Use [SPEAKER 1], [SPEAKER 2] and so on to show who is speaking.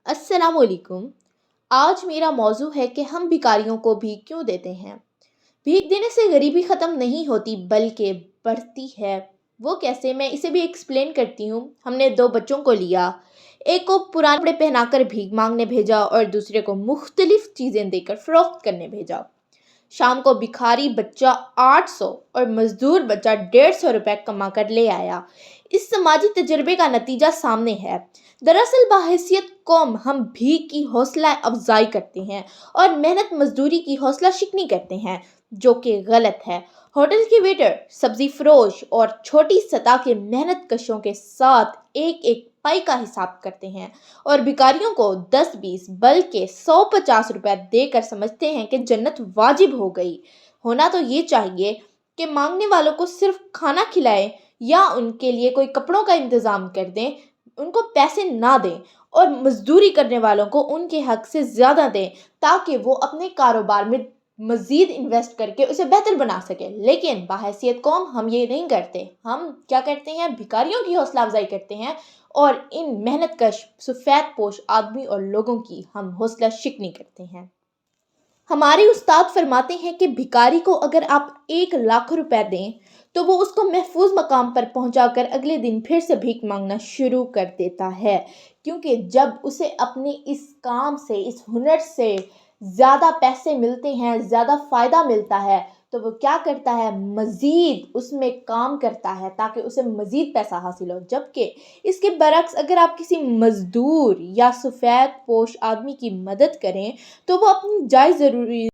[SPEAKER 1] अस्सलाम वालेकुम। आज मेरा मौजू है कि हम भिखारियों को भीख क्यों देते हैं। भीख देने से गरीबी ख़त्म नहीं होती बल्कि बढ़ती है। वो कैसे, मैं इसे भी एक्सप्लेन करती हूँ। हमने दो बच्चों को लिया, एक को पुराने कपड़े पहनाकर भीख मांगने भेजा और दूसरे को मुख्तलिफ चीज़ें देकर फ़रोख्त करने भेजा। शाम को भिखारी बच्चा 800 और मजदूर बच्चा 150 रुपए कमा कर ले आया। इस समाजी तजर्बे का नतीजा सामने है। दरअसल बाहैसियत कौम हम भीख की हौसला अफजाई करते हैं और मेहनत मजदूरी की हौसला शिकनी करते हैं, जो कि गलत है। होटल के वेटर, सब्जी फरोश और छोटी सतह के मेहनत कशों के साथ एक एक पाई का हिसाब करते हैं और भिखारियों को 10-20 बल्कि 100-50 रुपए देकर समझते हैं कि जन्नत वाजिब हो गई। होना तो ये चाहिए कि मांगने वालों को सिर्फ खाना खिलाएं या उनके लिए कोई कपड़ों का इंतज़ाम कर दें, उनको पैसे ना दें और मजदूरी करने वालों को उनके हक से ज़्यादा दें, ताकि वो अपने कारोबार में मज़ीद इन्वेस्ट करके उसे बेहतर बना सके। लेकिन बाहैसियत कौम हम ये नहीं करते। हम क्या करते हैं, भिखारियों की हौसला अफजाई करते हैं और इन मेहनत कश सफ़ेद पोश आदमी और लोगों की हम हौसला शिकनी करते हैं। हमारे उस्ताद फरमाते हैं कि भिखारी को अगर आप 1 लाख रुपए दें तो वो उसको महफूज मकाम पर पहुंचाकर अगले दिन फिर से भीख मांगना शुरू कर देता है, क्योंकि जब उसे अपने इस काम से, इस हुनर से ज़्यादा पैसे मिलते हैं, ज़्यादा फ़ायदा मिलता है, तो वो क्या करता है, मज़ीद उसमें काम करता है ताकि उसे मज़ीद पैसा हासिल हो। जबकि इसके बरक्स अगर आप किसी मज़दूर या सफ़ेद पोश आदमी की मदद करें तो वो अपनी जायज़ ज़रूरी